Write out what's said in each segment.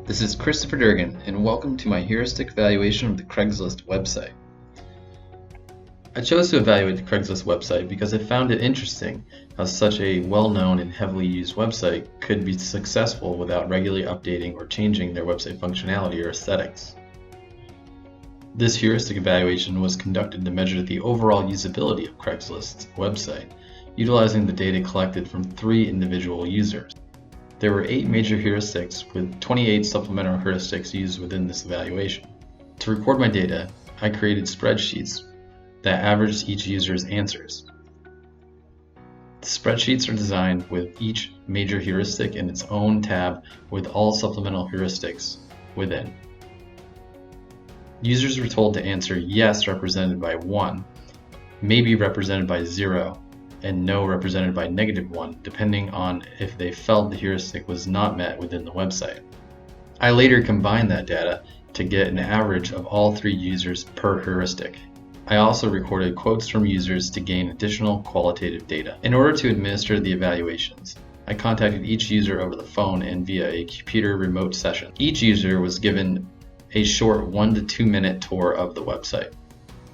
This is Christopher Durgan, and welcome to my heuristic evaluation of the Craigslist website. I chose to evaluate the Craigslist website because I found it interesting how such a well-known and heavily used website could be successful without regularly updating or changing their website functionality or aesthetics. This heuristic evaluation was conducted to measure the overall usability of Craigslist's website, utilizing the data collected from 3 individual users. There were 8 major heuristics with 28 supplemental heuristics used within this evaluation. To record my data, I created spreadsheets that averaged each user's answers. The spreadsheets are designed with each major heuristic in its own tab with all supplemental heuristics within. Users were told to answer yes represented by 1, maybe represented by 0, and no represented by -1, depending on if they felt the heuristic was not met within the website. I later combined that data to get an average of all 3 users per heuristic. I also recorded quotes from users to gain additional qualitative data. In order to administer the evaluations, I contacted each user over the phone and via a computer remote session. Each user was given a short 1 to 2 minute tour of the website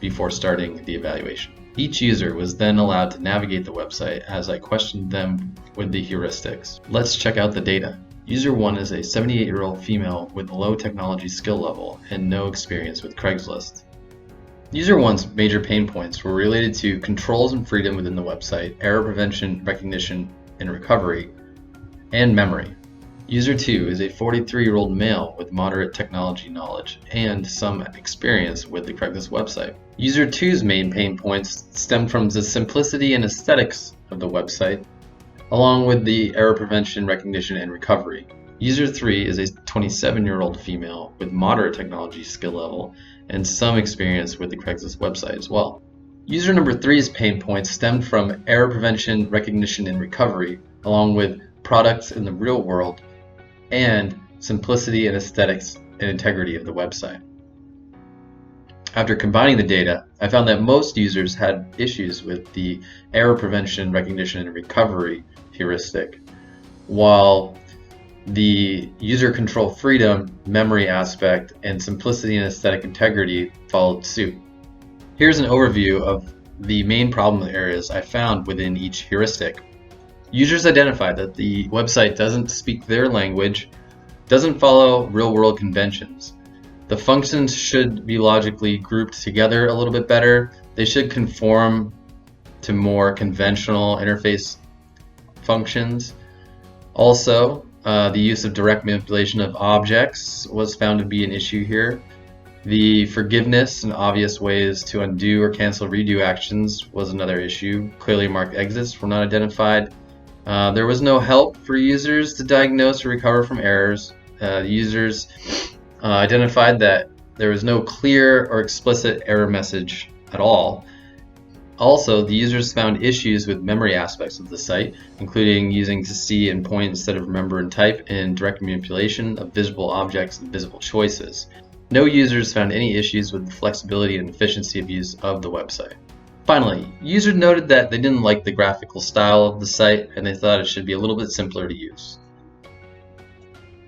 before starting the evaluation. Each user was then allowed to navigate the website as I questioned them with the heuristics. Let's check out the data. User 1 is a 78-year-old female with a low technology skill level and no experience with Craigslist. User 1's major pain points were related to controls and freedom within the website, error prevention, recognition, and recovery, and memory. User 2 is a 43-year-old male with moderate technology knowledge and some experience with the Craigslist website. User 2's main pain points stem from the simplicity and aesthetics of the website, along with the error prevention, recognition, and recovery. User 3 is a 27-year-old female with moderate technology skill level and some experience with the Craigslist website as well. User number 3's pain points stemmed from error prevention, recognition, and recovery, along with products in the real world, and simplicity and aesthetics and integrity of the website. After combining the data, I found that most users had issues with the error prevention, recognition, and recovery heuristic, while the user control freedom, memory aspect, and simplicity and aesthetic integrity followed suit. Here's an overview of the main problem areas I found within each heuristic. Users identified that the website doesn't speak their language, doesn't follow real-world conventions. The functions should be logically grouped together a little bit better. They should conform to more conventional interface functions. Also, the use of direct manipulation of objects was found to be an issue here. The forgiveness and obvious ways to undo or cancel redo actions was another issue. Clearly marked exits were not identified. There was no help for users to diagnose or recover from errors. Users identified that there was no clear or explicit error message at all. Also, the users found issues with memory aspects of the site, including using to see and point instead of remember and type, and direct manipulation of visible objects and visible choices. No users found any issues with the flexibility and efficiency of use of the website. Finally, users noted that they didn't like the graphical style of the site and they thought it should be a little bit simpler to use.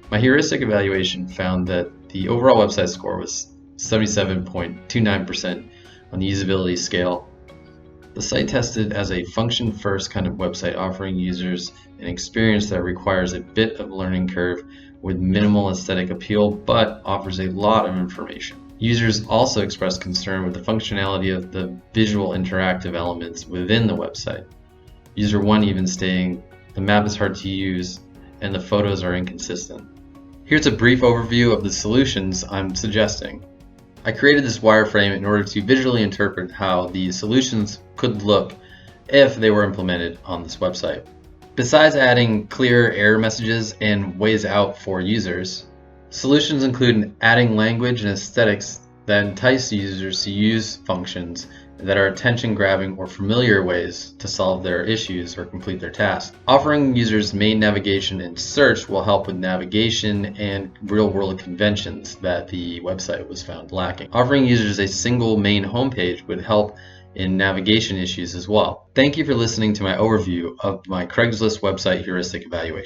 My heuristic evaluation found that the overall website score was 77.29% on the usability scale. The site tested as a function-first kind of website, offering users an experience that requires a bit of learning curve with minimal aesthetic appeal, but offers a lot of information. Users also expressed concern with the functionality of the visual interactive elements within the website. User 1 even stating, "The map is hard to use and the photos are inconsistent." Here's a brief overview of the solutions I'm suggesting. I created this wireframe in order to visually interpret how the solutions could look if they were implemented on this website. Besides adding clear error messages and ways out for users, solutions include adding language and aesthetics that entice users to use functions that are attention-grabbing or familiar ways to solve their issues or complete their tasks. Offering users main navigation and search will help with navigation and real-world conventions that the website was found lacking. Offering users a single main homepage would help in navigation issues as well. Thank you for listening to my overview of my Craigslist website heuristic evaluation.